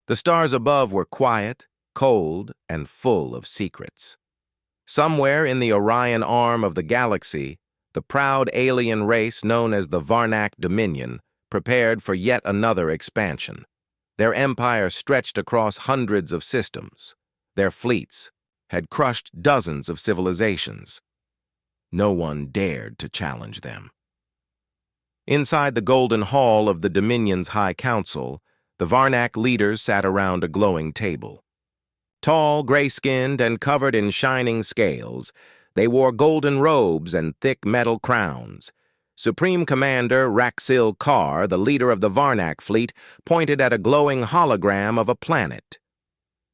The stars above were quiet, cold, and full of secrets. Somewhere in the Orion arm of the galaxy, the proud alien race known as the Varnak Dominion prepared for yet another expansion. Their empire stretched across hundreds of systems. Their fleets had crushed dozens of civilizations. No one dared to challenge them. Inside the Golden Hall of the Dominion's High Council, the Varnak leaders sat around a glowing table. Tall, gray-skinned, and covered in shining scales, they wore golden robes and thick metal crowns. Supreme Commander Raxil Kar, the leader of the Varnak fleet, pointed at a glowing hologram of a planet.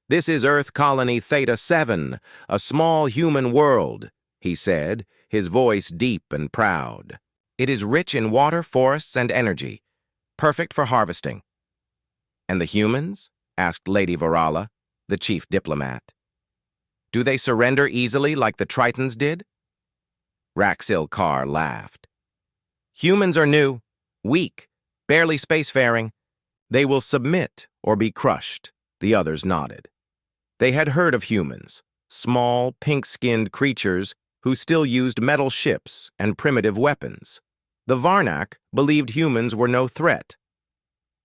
"This is Earth Colony Theta 7, a small human world," he said, his voice deep and proud. "It is rich in water, forests, and energy, perfect for harvesting." "And the humans?" asked Lady Varala, the chief diplomat. "Do they surrender easily like the Tritons did?" Raxil Kar laughed. "Humans are new, weak, barely spacefaring. They will submit or be crushed," the others nodded. They had heard of humans, small, pink-skinned creatures who still used metal ships and primitive weapons. The Varnak believed humans were no threat.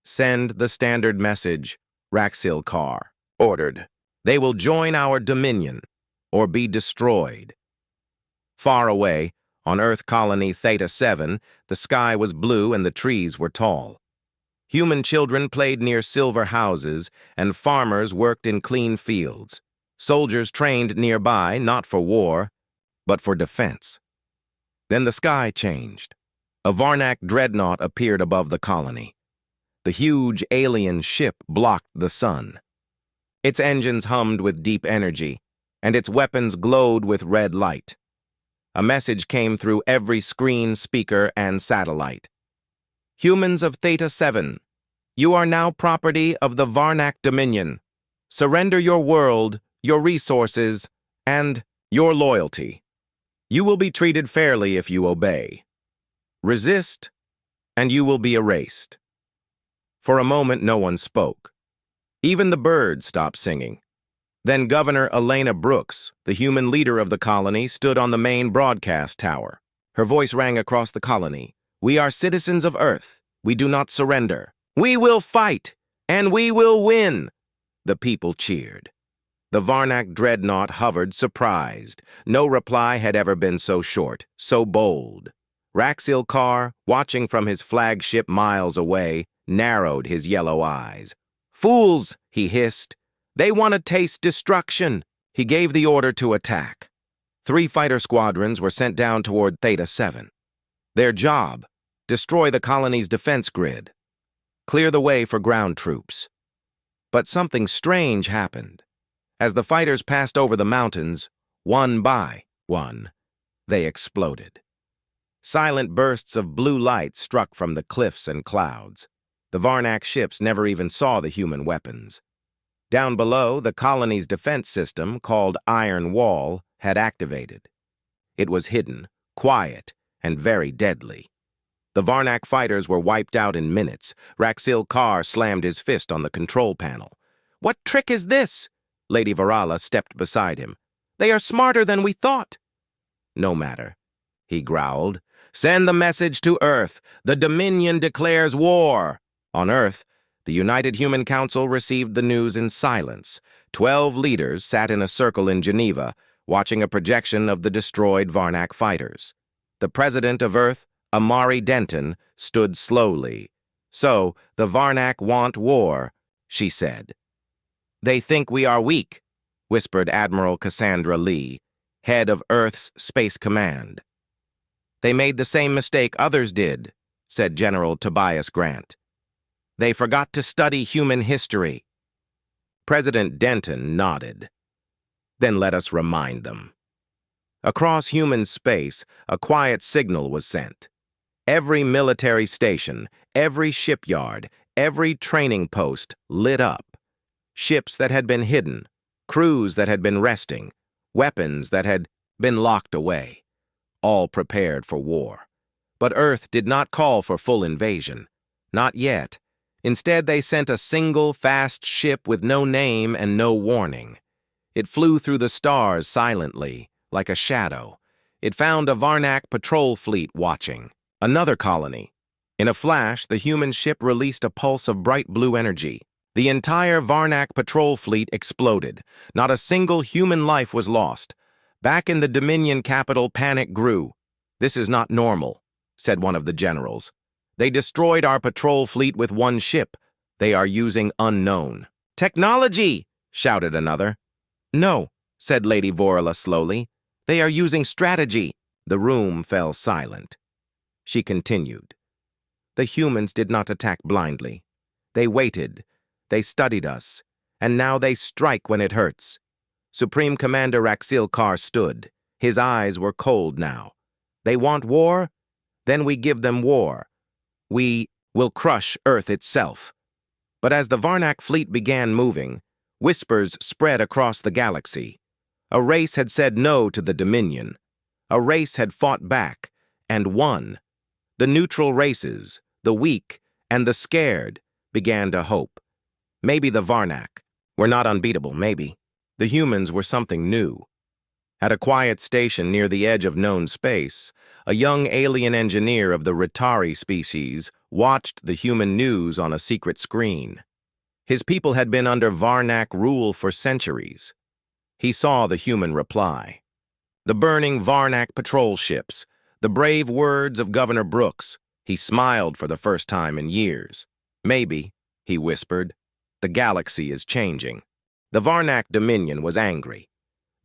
"Send the standard message," Raxil Kar ordered. "They will join our dominion or be destroyed." Far away, on Earth Colony Theta 7, the sky was blue and the trees were tall. Human children played near silver houses, and farmers worked in clean fields. Soldiers trained nearby, not for war, but for defense. Then the sky changed. A Varnak dreadnought appeared above the colony. The huge alien ship blocked the sun. Its engines hummed with deep energy, and its weapons glowed with red light. A message came through every screen, speaker, and satellite. "Humans of Theta 7, you are now property of the Varnak Dominion. Surrender your world, your resources, and your loyalty. You will be treated fairly if you obey. Resist, and you will be erased." For a moment, no one spoke. Even the birds stopped singing. Then Governor Elena Brooks, the human leader of the colony, stood on the main broadcast tower. Her voice rang across the colony. "We are citizens of Earth. We do not surrender. We will fight, and we will win." The people cheered. The Varnak dreadnought hovered, surprised. No reply had ever been so short, so bold. Raxil Kar, watching from his flagship miles away, narrowed his yellow eyes. "Fools," he hissed. "They want to taste destruction." He gave the order to attack. 3 fighter squadrons were sent down toward Theta 7. Their job, destroy the colony's defense grid. Clear the way for ground troops. But something strange happened. As the fighters passed over the mountains, one by one, they exploded. Silent bursts of blue light struck from the cliffs and clouds. The Varnak ships never even saw the human weapons. Down below, the colony's defense system, called Iron Wall, had activated. It was hidden, quiet, and very deadly. The Varnak fighters were wiped out in minutes. Raxil Kar slammed his fist on the control panel. "What trick is this?" Lady Varala stepped beside him. "They are smarter than we thought." "No matter," he growled. "Send the message to Earth. The Dominion declares war." On Earth, the United Human Council received the news in silence. 12 leaders sat in a circle in Geneva, watching a projection of the destroyed Varnak fighters. The president of Earth, Amari Denton, stood slowly. "So, the Varnak want war," she said. "They think we are weak," whispered Admiral Cassandra Lee, head of Earth's Space Command. "They made the same mistake others did," said General Tobias Grant. "They forgot to study human history." President Denton nodded. "Then let us remind them." Across human space, a quiet signal was sent. Every military station, every shipyard, every training post lit up. Ships that had been hidden, crews that had been resting, weapons that had been locked away, all prepared for war. But Earth did not call for full invasion. Not yet. Instead, they sent a single, fast ship with no name and no warning. It flew through the stars silently, like a shadow. It found a Varnak patrol fleet watching. Another colony. In a flash, the human ship released a pulse of bright blue energy. The entire Varnak patrol fleet exploded. Not a single human life was lost. Back in the Dominion capital, panic grew. "This is not normal," said one of the generals. "They destroyed our patrol fleet with one ship. They are using unknown." "Technology!" shouted another. "No," said Lady Vorla slowly. "They are using strategy." The room fell silent. She continued. "The humans did not attack blindly. They waited. They studied us. And now they strike when it hurts." Supreme Commander Raxil Kar stood. His eyes were cold now. "They want war? Then we give them war. We will crush Earth itself." But as the Varnak fleet began moving, whispers spread across the galaxy. A race had said no to the Dominion. A race had fought back, and won. The neutral races, the weak, and the scared began to hope. Maybe the Varnak were not unbeatable, maybe. The humans were something new. At a quiet station near the edge of known space, a young alien engineer of the Ritari species watched the human news on a secret screen. His people had been under Varnak rule for centuries. He saw the human reply. The burning Varnak patrol ships, the brave words of Governor Brooks. He smiled for the first time in years. "Maybe," he whispered, "the galaxy is changing." The Varnak Dominion was angry.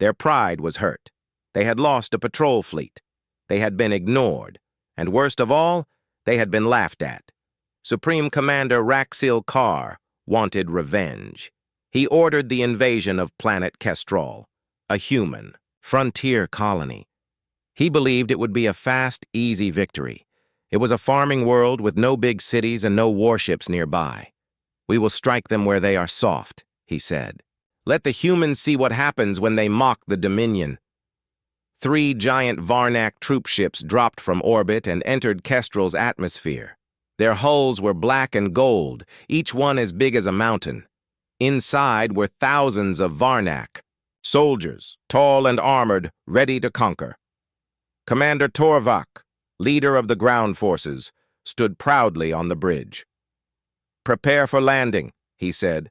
Their pride was hurt. They had lost a patrol fleet. They had been ignored. And worst of all, they had been laughed at. Supreme Commander Raxil Kar wanted revenge. He ordered the invasion of planet Kestrel, a human, frontier colony. He believed it would be a fast, easy victory. It was a farming world with no big cities and no warships nearby. "We will strike them where they are soft," he said. "Let the humans see what happens when they mock the Dominion." 3 giant Varnak troop ships dropped from orbit and entered Kestrel's atmosphere. Their hulls were black and gold, each one as big as a mountain. Inside were thousands of Varnak, soldiers, tall and armored, ready to conquer. Commander Torvak, leader of the ground forces, stood proudly on the bridge. "Prepare for landing," he said.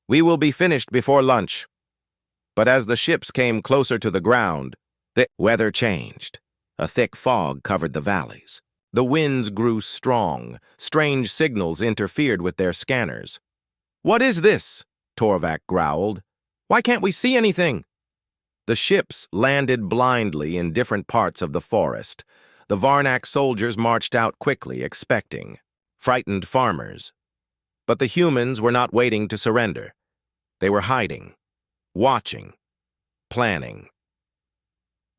"We will be finished before lunch." But as the ships came closer to the ground, the weather changed. A thick fog covered the valleys. The winds grew strong. Strange signals interfered with their scanners. "What is this?" Torvak growled. "Why can't we see anything?" The ships landed blindly in different parts of the forest. The Varnak soldiers marched out quickly, expecting. Frightened farmers. But the humans were not waiting to surrender. They were hiding, watching, planning.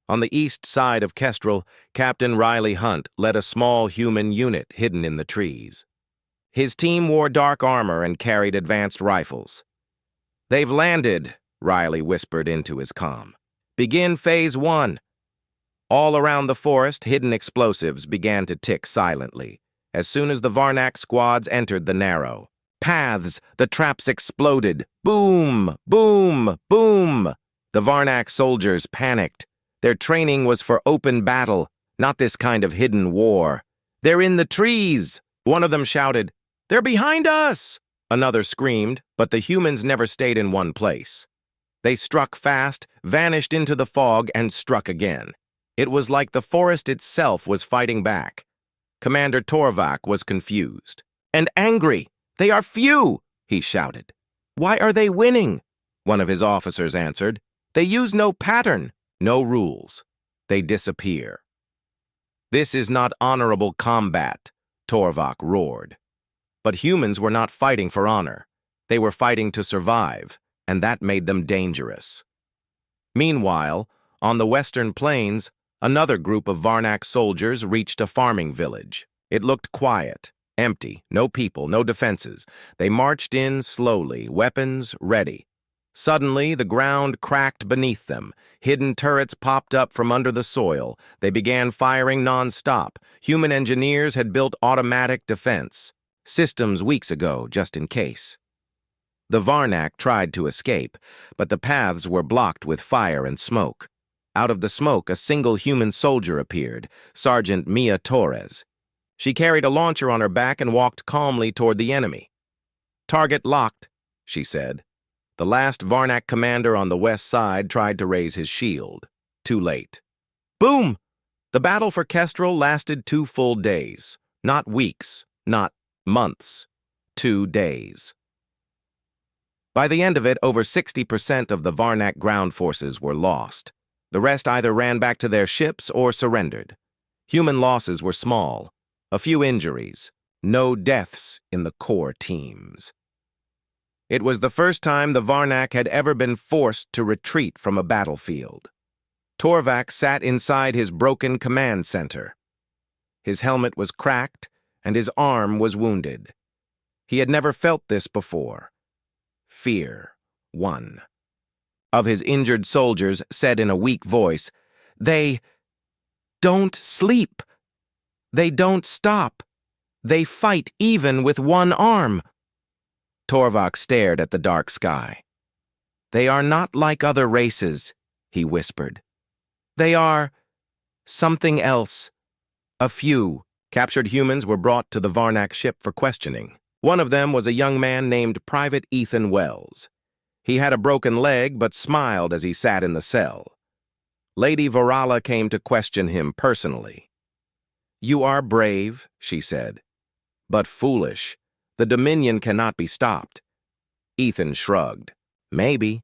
On the east side of Kestrel, Captain Riley Hunt led a small human unit hidden in the trees. His team wore dark armor and carried advanced rifles. "They've landed," Riley whispered into his comm. "Begin Phase 1. All around the forest, hidden explosives began to tick silently. As soon as the Varnak squads entered the narrow paths, the traps exploded. Boom! Boom! Boom! The Varnak soldiers panicked. Their training was for open battle, not this kind of hidden war. "They're in the trees!" One of them shouted. "They're behind us!" Another screamed, but the humans never stayed in one place. They struck fast, vanished into the fog, and struck again. It was like the forest itself was fighting back. Commander Torvak was confused. "And angry! They are few!" he shouted. "Why are they winning?" One of his officers answered. "They use no pattern, no rules. They disappear." "This is not honorable combat," Torvak roared. But humans were not fighting for honor. They were fighting to survive, and that made them dangerous. Meanwhile, on the western plains, another group of Varnak soldiers reached a farming village. It looked quiet, empty, no people, no defenses. They marched in slowly, weapons ready. Suddenly, the ground cracked beneath them. Hidden turrets popped up from under the soil. They began firing non-stop. Human engineers had built automatic defense. Systems weeks ago, just in case. The Varnak tried to escape, but the paths were blocked with fire and smoke. Out of the smoke, a single human soldier appeared, Sergeant Mia Torres. She carried a launcher on her back and walked calmly toward the enemy. "Target locked," she said. The last Varnak commander on the west side tried to raise his shield. Too late. Boom! The battle for Kestrel lasted 2 full days. Not weeks, not months. 2 days. By the end of it, over 60% of the Varnak ground forces were lost. The rest either ran back to their ships or surrendered. Human losses were small. A few injuries. No deaths in the core teams. It was the first time the Varnak had ever been forced to retreat from a battlefield. Torvak sat inside his broken command center. His helmet was cracked, and his arm was wounded. He had never felt this before. Fear won. Of his injured soldiers, said in a weak voice, "They don't sleep. They don't stop. They fight even with one arm." Torvak stared at the dark sky. "They are not like other races," he whispered. "They are something else." A few captured humans were brought to the Varnak ship for questioning. One of them was a young man named Private Ethan Wells. He had a broken leg but smiled as he sat in the cell. Lady Varala came to question him personally. "You are brave," she said, "but foolish. The Dominion cannot be stopped." Ethan shrugged. "Maybe,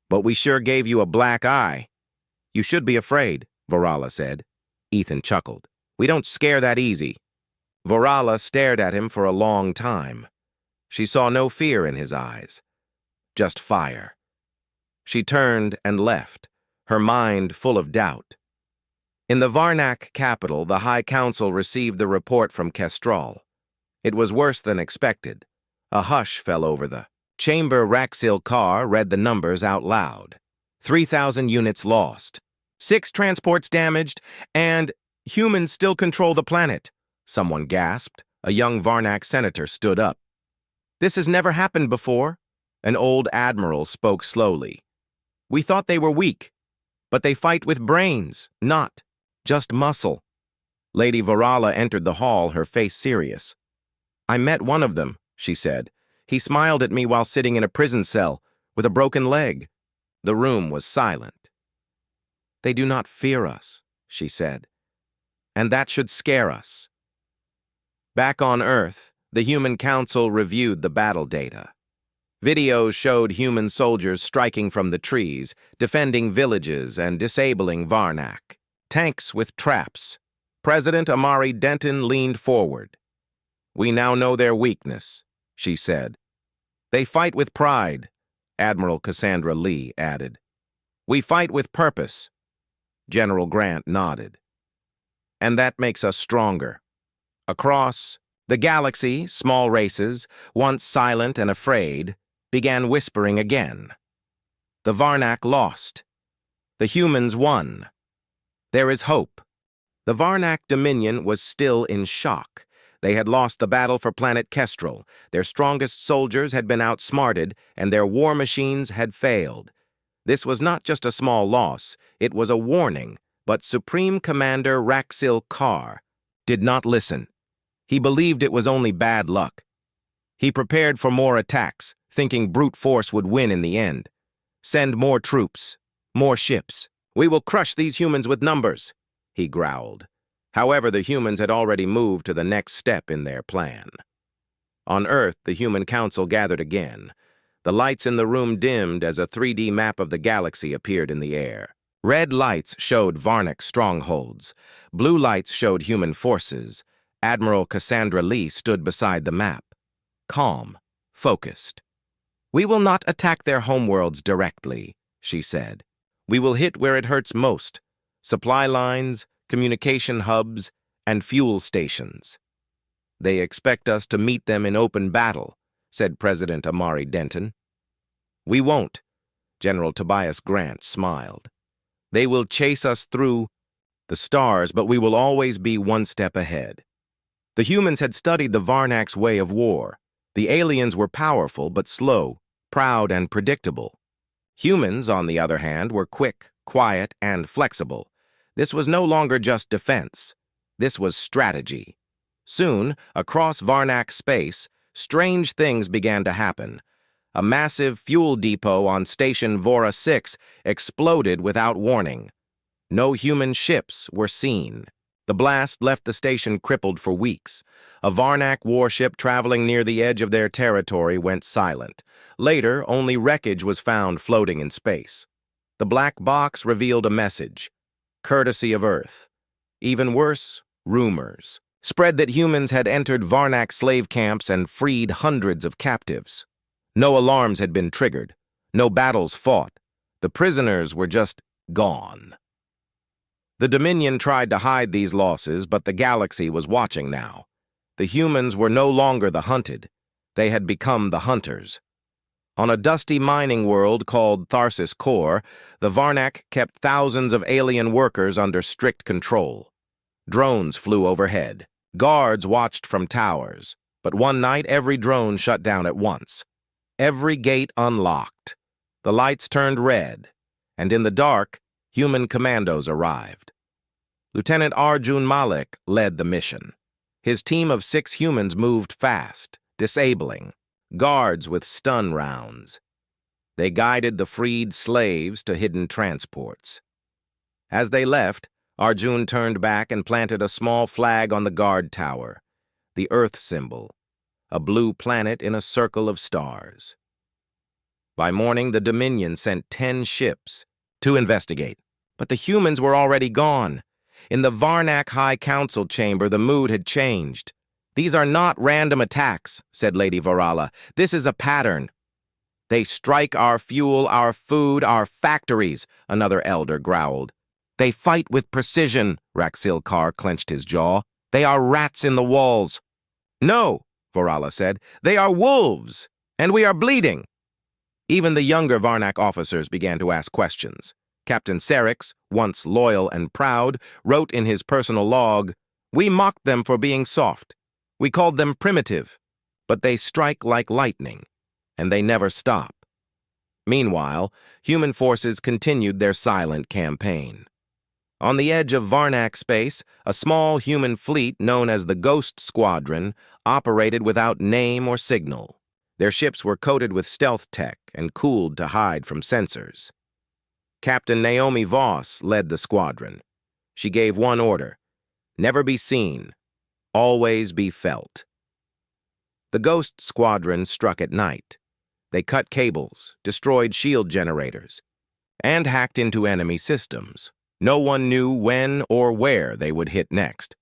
but we sure gave you a black eye." "You should be afraid," Varala said. Ethan chuckled. "We don't scare that easy." Varala stared at him for a long time. She saw no fear in his eyes, just fire. She turned and left, her mind full of doubt. In the Varnak capital, the High Council received the report from Kestrel. It was worse than expected. A hush fell over the Chamber. Raxil Carr read the numbers out loud. 3,000 units lost, 6 transports damaged, and humans still control the planet. Someone gasped. A young Varnak senator stood up. "This has never happened before." An old admiral spoke slowly. "We thought they were weak, but they fight with brains, not just muscle." Lady Varala entered the hall, her face serious. "I met one of them," she said. "He smiled at me while sitting in a prison cell, with a broken leg." The room was silent. "They do not fear us," she said, "and that should scare us." Back on Earth, the Human Council reviewed the battle data. Videos showed human soldiers striking from the trees, defending villages and disabling Varnak. Tanks with traps. President Amari Denton leaned forward. "We now know their weakness," she said. "They fight with pride," Admiral Cassandra Lee added. "We fight with purpose." General Grant nodded. "And that makes us stronger." Across the galaxy, small races, once silent and afraid, began whispering again. The Varnak lost. The humans won. There is hope. The Varnak Dominion was still in shock. They had lost the battle for planet Kestrel. Their strongest soldiers had been outsmarted, and their war machines had failed. This was not just a small loss, it was a warning, but Supreme Commander Raxil Carr did not listen. He believed it was only bad luck. He prepared for more attacks, thinking brute force would win in the end. "Send more troops, more ships. We will crush these humans with numbers," he growled. However, the humans had already moved to the next step in their plan. On Earth, the Human Council gathered again. The lights in the room dimmed as a 3D map of the galaxy appeared in the air. Red lights showed Varnak strongholds. Blue lights showed human forces. Admiral Cassandra Lee stood beside the map, calm, focused. "We will not attack their homeworlds directly," she said. "We will hit where it hurts most: supply lines, communication hubs, and fuel stations." "They expect us to meet them in open battle," said President Amari Denton. "We won't," General Tobias Grant smiled. "They will chase us through the stars, but we will always be one step ahead." The humans had studied the Varnak's way of war. The aliens were powerful but slow, proud and predictable. Humans, on the other hand, were quick, quiet, and flexible. This was no longer just defense. This was strategy. Soon, across Varnak space, strange things began to happen. A massive fuel depot on Station Vora 6 exploded without warning. No human ships were seen. The blast left the station crippled for weeks. A Varnak warship traveling near the edge of their territory went silent. Later, only wreckage was found floating in space. The black box revealed a message: courtesy of Earth. Even worse, rumors spread that humans had entered Varnak slave camps and freed hundreds of captives. No alarms had been triggered. No battles fought. The prisoners were just gone. The Dominion tried to hide these losses, but the galaxy was watching now. The humans were no longer the hunted. They had become the hunters. On a dusty mining world called Tharsis Core, the Varnak kept thousands of alien workers under strict control. Drones flew overhead. Guards watched from towers. But one night, every drone shut down at once. Every gate unlocked. The lights turned red, and in the dark, human commandos arrived. Lieutenant Arjun Malik led the mission. His team of 6 humans moved fast, disabling guards with stun rounds. They guided the freed slaves to hidden transports. As they left, Arjun turned back and planted a small flag on the guard tower, the Earth symbol, a blue planet in a circle of stars. By morning, the Dominion sent 10 ships to investigate, but the humans were already gone. In the Varnak High Council chamber, the mood had changed. "These are not random attacks," said Lady Varala. "This is a pattern." "They strike our fuel, our food, our factories," another elder growled. "They fight with precision," Raxil Kar clenched his jaw. "They are rats in the walls." "No," Varala said. "They are wolves, and we are bleeding." Even the younger Varnak officers began to ask questions. Captain Serix, once loyal and proud, wrote in his personal log, "We mocked them for being soft. We called them primitive, but they strike like lightning, and they never stop." Meanwhile, human forces continued their silent campaign. On the edge of Varnak space, a small human fleet known as the Ghost Squadron operated without name or signal. Their ships were coated with stealth tech and cooled to hide from sensors. Captain Naomi Voss led the squadron. She gave one order: never be seen, always be felt. The Ghost Squadron struck at night. They cut cables, destroyed shield generators, and hacked into enemy systems. No one knew when or where they would hit next.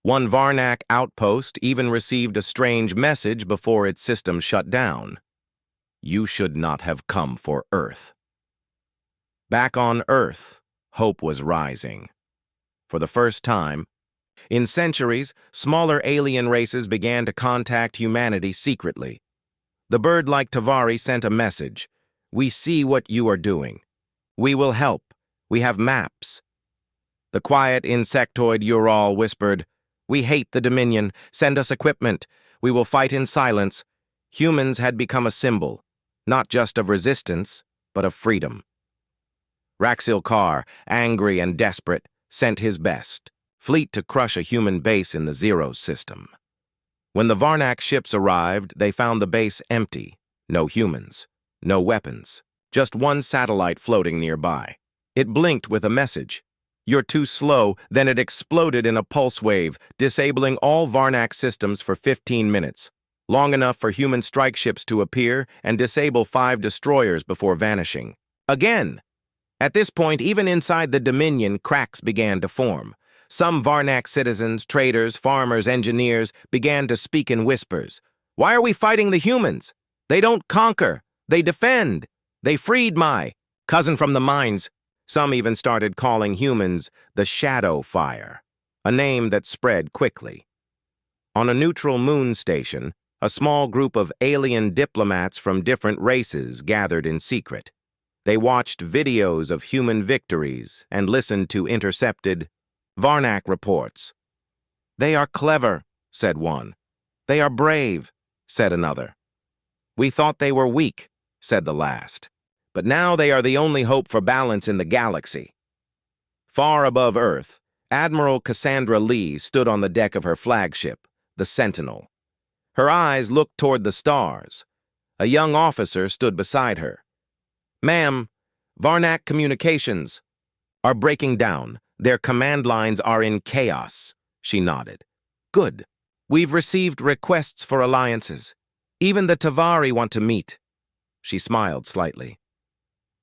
One Varnak outpost even received a strange message before its system shut down: "You should not have come for Earth." Back on Earth, hope was rising. For the first time in centuries, smaller alien races began to contact humanity secretly. The bird-like Tavari sent a message: "We see what you are doing. We will help. We have maps." The quiet insectoid Ural whispered, "We hate the Dominion. Send us equipment. We will fight in silence." Humans had become a symbol, not just of resistance, but of freedom. Raxil Kar, angry and desperate, sent his best fleet to crush a human base in the Zero system. When the Varnak ships arrived, they found the base empty. No humans, no weapons, just one satellite floating nearby. It blinked with a message: "You're too slow." Then it exploded in a pulse wave, disabling all Varnak systems for 15 minutes, long enough for human strike ships to appear and disable 5 destroyers before vanishing. Again! At this point, even inside the Dominion, cracks began to form. Some Varnak citizens, traders, farmers, engineers began to speak in whispers. "Why are we fighting the humans? They don't conquer. They defend. They freed my cousin from the mines." Some even started calling humans the Shadow Fire, a name that spread quickly. On a neutral moon station, a small group of alien diplomats from different races gathered in secret. They watched videos of human victories and listened to intercepted Varnak reports. "They are clever," said one. "They are brave," said another. "We thought they were weak," said the last. "But now they are the only hope for balance in the galaxy." Far above Earth, Admiral Cassandra Lee stood on the deck of her flagship, the Sentinel. Her eyes looked toward the stars. A young officer stood beside her. "Ma'am, Varnak communications are breaking down. Their command lines are in chaos," she nodded. "Good. We've received requests for alliances. Even the Tavari want to meet." She smiled slightly.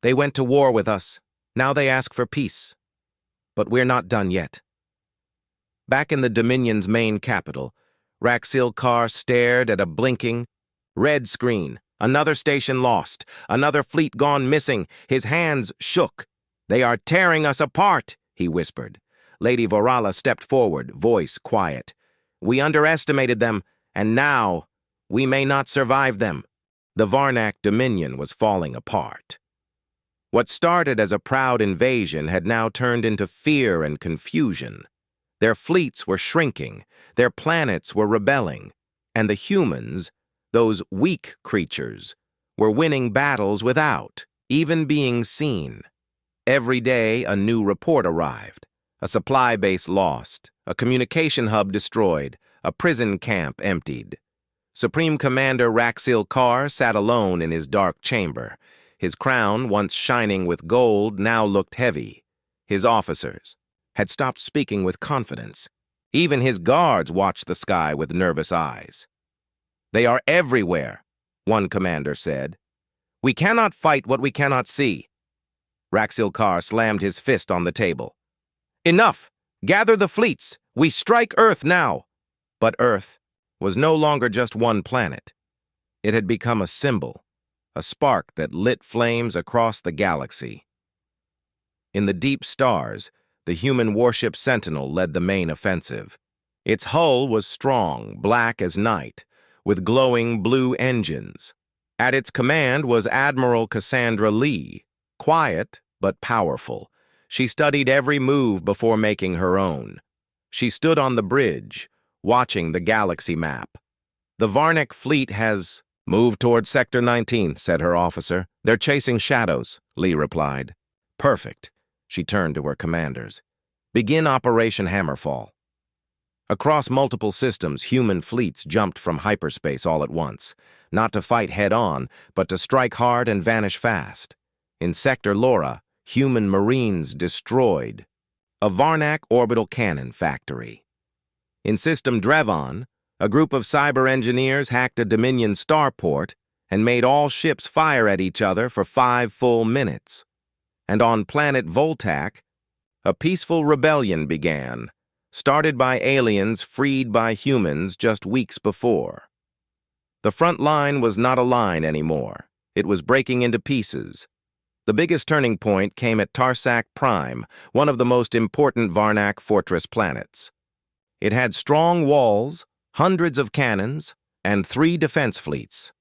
"They went to war with us. Now they ask for peace. But we're not done yet." Back in the Dominion's main capital, Raxil Carr stared at a blinking red screen. Another station lost. Another fleet gone missing. His hands shook. "They are tearing us apart," he whispered. Lady Vorala stepped forward, voice quiet. "We underestimated them, and now we may not survive them." The Varnak Dominion was falling apart. What started as a proud invasion had now turned into fear and confusion. Their fleets were shrinking, their planets were rebelling, and the humans, those weak creatures, were winning battles without even being seen. Every day a new report arrived. A supply base lost, a communication hub destroyed, a prison camp emptied. Supreme Commander Raxil Carr sat alone in his dark chamber. His crown, once shining with gold, now looked heavy. His officers had stopped speaking with confidence. Even his guards watched the sky with nervous eyes. "They are everywhere," one commander said. "We cannot fight what we cannot see." Raxil Carr slammed his fist on the table. "Enough! Gather the fleets! We strike Earth now!" But Earth was no longer just one planet. It had become a symbol, a spark that lit flames across the galaxy. In the deep stars, the human warship Sentinel led the main offensive. Its hull was strong, black as night, with glowing blue engines. At its command was Admiral Cassandra Lee, quiet but powerful. She studied every move before making her own. She stood on the bridge, watching the galaxy map. "The Varnak fleet has moved toward Sector 19, said her officer. "They're chasing shadows," Lee replied. "Perfect." She turned to her commanders. "Begin Operation Hammerfall." Across multiple systems, human fleets jumped from hyperspace all at once, not to fight head-on, but to strike hard and vanish fast. In Sector Laura, human marines destroyed a Varnak orbital cannon factory. In System Drevon, a group of cyber engineers hacked a Dominion starport and made all ships fire at each other for 5 full minutes. And on planet Voltac, a peaceful rebellion began, started by aliens freed by humans just weeks before. The front line was not a line anymore. It was breaking into pieces. The biggest turning point came at Tarsac Prime, one of the most important Varnak fortress planets. It had strong walls, hundreds of cannons, and 3 defense fleets.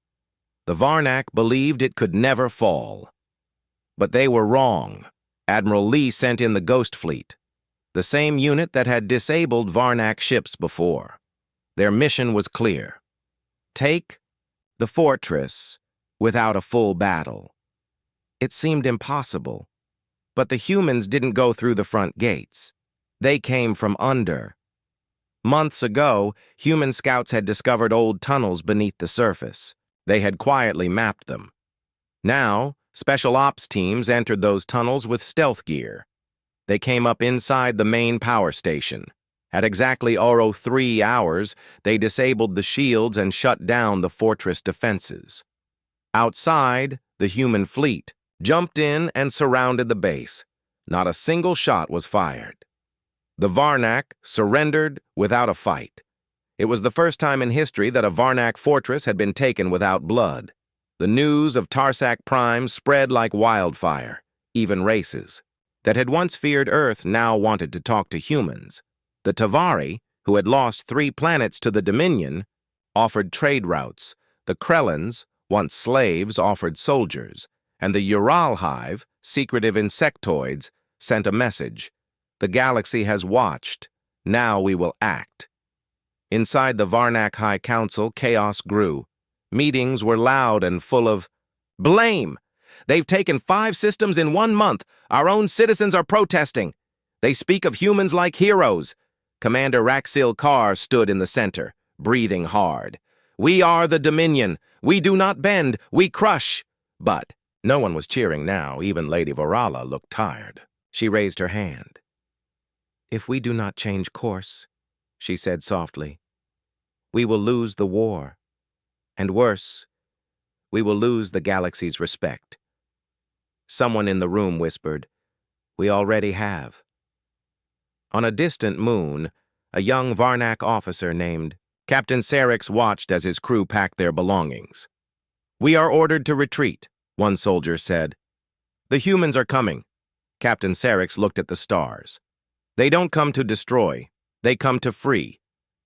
The Varnak believed it could never fall. But they were wrong. Admiral Lee sent in the Ghost Fleet, the same unit that had disabled Varnak ships before. Their mission was clear: take the fortress without a full battle. It seemed impossible, but the humans didn't go through the front gates. They came from under. Months ago, human scouts had discovered old tunnels beneath the surface. They had quietly mapped them. Now, special ops teams entered those tunnels with stealth gear. They came up inside the main power station. At exactly 03 hours, they disabled the shields and shut down the fortress defenses. Outside, the human fleet jumped in and surrounded the base. Not a single shot was fired. The Varnak surrendered without a fight. It was the first time in history that a Varnak fortress had been taken without blood. The news of Tarsac Prime spread like wildfire. Even races that had once feared Earth now wanted to talk to humans. The Tavari, who had lost 3 planets to the Dominion, offered trade routes. The Krellans, once slaves, offered soldiers. And the Ural Hive, secretive insectoids, sent a message: "The galaxy has watched. Now we will act." Inside the Varnak High Council, chaos grew. Meetings were loud and full of blame. They've taken 5 systems in 1 month. Our own citizens are protesting. They speak of humans like heroes. Commander Raxil Carr stood in the center, breathing hard. We are the Dominion. We do not bend, we crush. But no one was cheering now. Even Lady Varala looked tired. She raised her hand. If we do not change course, she said softly, we will lose the war. And worse, we will lose the galaxy's respect. Someone in the room whispered, we already have. On a distant moon, a young Varnak officer named Captain Sarix watched as his crew packed their belongings. We are ordered to retreat, one soldier said. The humans are coming. Captain Sarix looked at the stars. They don't come to destroy, they come to free.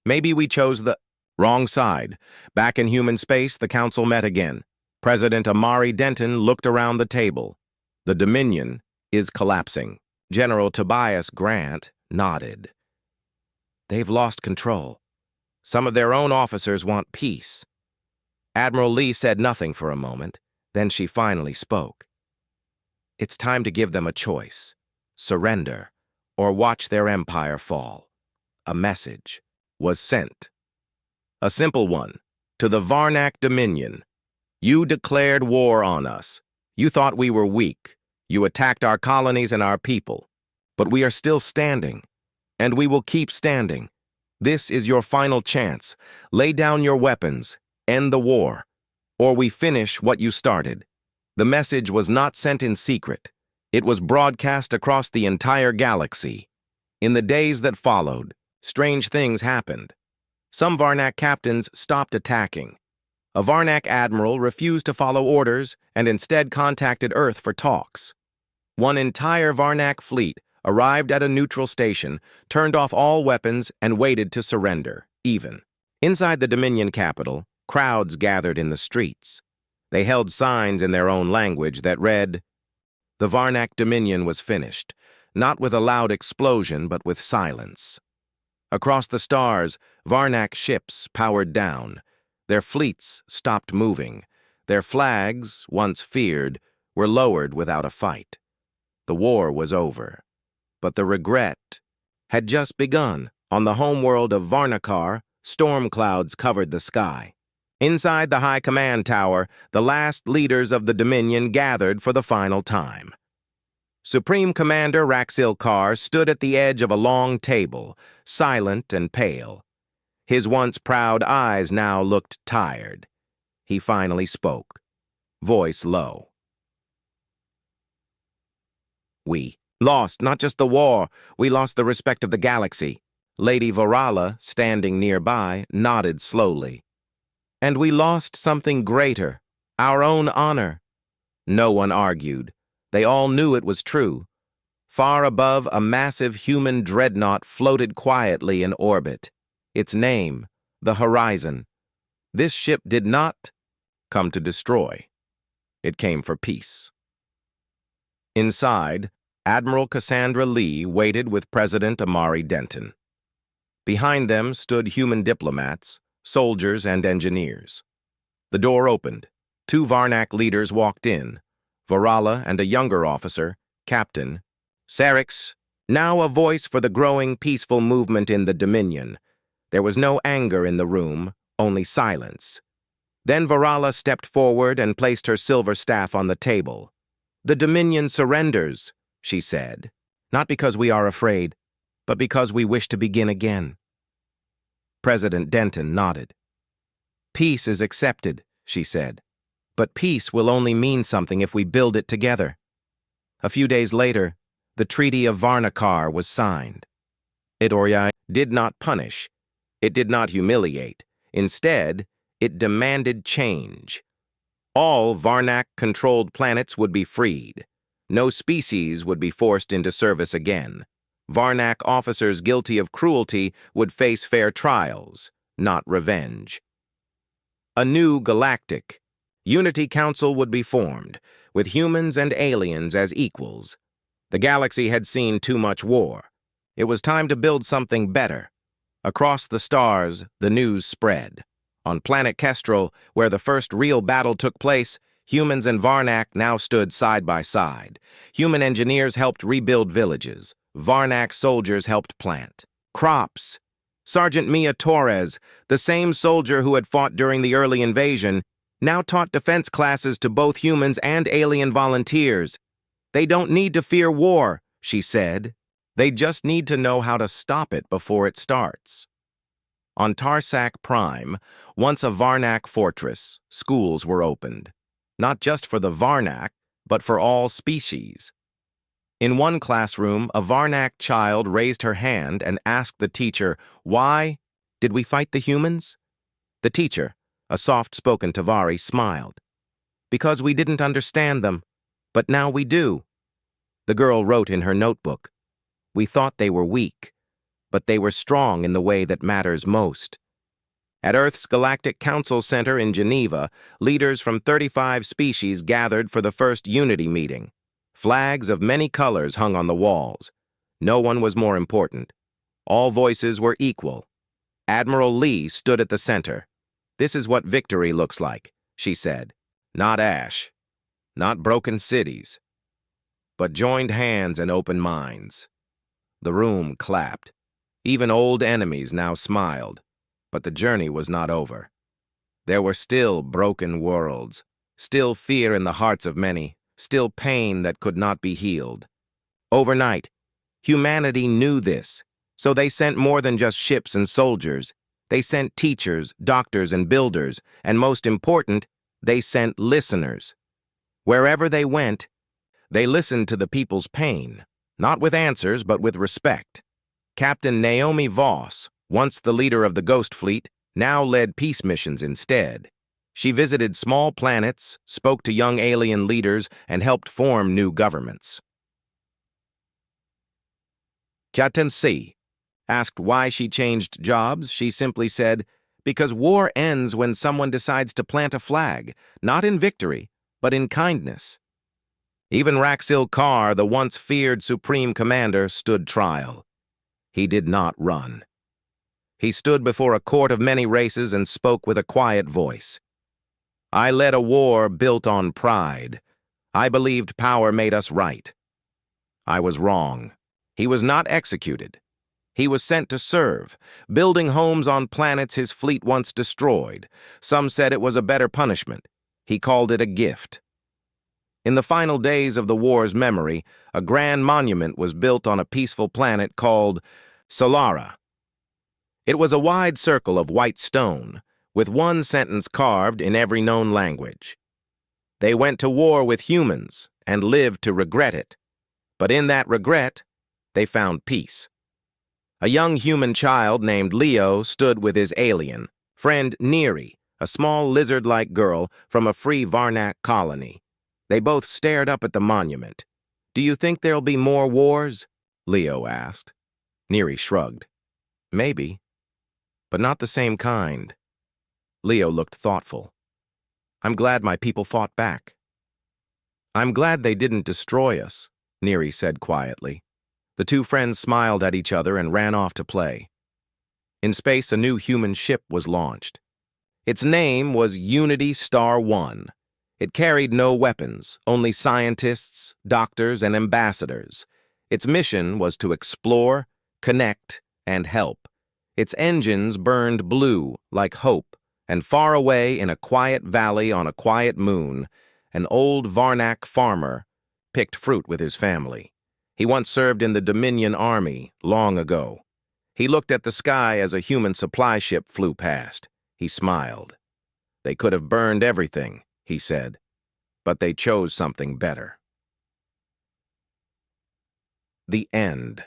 Maybe we chose the wrong side. Back in human space, the council met again. President Amari Denton looked around the table. The Dominion is collapsing. General Tobias Grant nodded. They've lost control. Some of their own officers want peace. Admiral Lee said nothing for a moment. Then she finally spoke. It's time to give them a choice. Surrender, or watch their empire fall. A message was sent. A simple one, to the Varnak Dominion. You declared war on us. You thought we were weak. You attacked our colonies and our people. But we are still standing, and we will keep standing. This is your final chance. Lay down your weapons, end the war, or we finish what you started. The message was not sent in secret. It was broadcast across the entire galaxy. In the days that followed, strange things happened. Some Varnak captains stopped attacking. A Varnak admiral refused to follow orders and instead contacted Earth for talks. One entire Varnak fleet arrived at a neutral station, turned off all weapons, and waited to surrender, even. Inside the Dominion capital, crowds gathered in the streets. They held signs in their own language that read, the Varnak Dominion was finished, not with a loud explosion, but with silence. Across the stars, Varnak ships powered down. Their fleets stopped moving. Their flags, once feared, were lowered without a fight. The war was over. But the regret had just begun. On the homeworld of Varnakar, storm clouds covered the sky. Inside the High Command Tower, the last leaders of the Dominion gathered for the final time. Supreme Commander Raxil Carr stood at the edge of a long table, silent and pale. His once proud eyes now looked tired. He finally spoke, voice low. We lost not just the war, we lost the respect of the galaxy. Lady Varala, standing nearby, nodded slowly. And we lost something greater, our own honor. No one argued. They all knew it was true. Far above, a massive human dreadnought floated quietly in orbit. Its name, the Horizon. This ship did not come to destroy. It came for peace. Inside, Admiral Cassandra Lee waited with President Amari Denton. Behind them stood human diplomats, soldiers, and engineers. The door opened. 2 Varnak leaders walked in, Varala and a younger officer, Captain Sarix, now a voice for the growing peaceful movement in the Dominion. There was no anger in the room, only silence. Then Varala stepped forward and placed her silver staff on the table. The Dominion surrenders, she said, not because we are afraid, but because we wish to begin again. President Denton nodded. Peace is accepted, she said, but peace will only mean something if we build it together. A few days later, the Treaty of Varnakar was signed. It did not punish. It did not humiliate. Instead, it demanded change. All Varnak-controlled planets would be freed. No species would be forced into service again. Varnak officers guilty of cruelty would face fair trials, not revenge. A new galactic Unity Council would be formed, with humans and aliens as equals. The galaxy had seen too much war. It was time to build something better. Across the stars, the news spread. On planet Kestrel, where the first real battle took place, humans and Varnak now stood side by side. Human engineers helped rebuild villages. Varnak soldiers helped plant crops. Sergeant Mia Torres, the same soldier who had fought during the early invasion, now taught defense classes to both humans and alien volunteers. They don't need to fear war, she said. They just need to know how to stop it before it starts. On Tarsak Prime, once a Varnak fortress, schools were opened. Not just for the Varnak, but for all species. In one classroom, a Varnak child raised her hand and asked the teacher, "Why did we fight the humans?" The teacher, a soft-spoken Tavari, smiled. "Because we didn't understand them, but now we do." The girl wrote in her notebook, "We thought they were weak, but they were strong in the way that matters most." At Earth's Galactic Council Center in Geneva, leaders from 35 species gathered for the first Unity meeting. Flags of many colors hung on the walls. No one was more important. All voices were equal. Admiral Lee stood at the center. "This is what victory looks like," she said. "Not ash, not broken cities, but joined hands and open minds." The room clapped. Even old enemies now smiled. But the journey was not over. There were still broken worlds, still fear in the hearts of many, still pain that could not be healed. Overnight, humanity knew this, so they sent more than just ships and soldiers. They sent teachers, doctors, and builders, and most important, they sent listeners. Wherever they went, they listened to the people's pain, not with answers, but with respect. Captain Naomi Voss, once the leader of the Ghost Fleet, now led peace missions instead. She visited small planets, spoke to young alien leaders, and helped form new governments. Captain C. Asked why she changed jobs, she simply said, "Because war ends when someone decides to plant a flag, not in victory, but in kindness." Even Raxil Carr, the once feared Supreme Commander, stood trial. He did not run. He stood before a court of many races and spoke with a quiet voice. "I led a war built on pride. I believed power made us right. I was wrong. He was not executed. He was sent to serve, building homes on planets his fleet once destroyed. Some said it was a better punishment. He called it a gift." In the final days of the war's memory, a grand monument was built on a peaceful planet called Solara. It was a wide circle of white stone, with one sentence carved in every known language. "They went to war with humans and lived to regret it. But in that regret, they found peace." A young human child named Leo stood with his alien friend Neri, a small lizard-like girl from a free Varnak colony. They both stared up at the monument. "Do you think there'll be more wars?" Leo asked. Neri shrugged. "Maybe, but not the same kind." Leo looked thoughtful. "I'm glad my people fought back." "I'm glad they didn't destroy us," Neri said quietly. The two friends smiled at each other and ran off to play. In space, a new human ship was launched. Its name was Unity Star 1. It carried no weapons, only scientists, doctors, and ambassadors. Its mission was to explore, connect, and help. Its engines burned blue, like hope, and far away in a quiet valley on a quiet moon, an old Varnak farmer picked fruit with his family. He once served in the Dominion Army, long ago. He looked at the sky as a human supply ship flew past. He smiled. "They could have burned everything," he said, "but they chose something better." The end.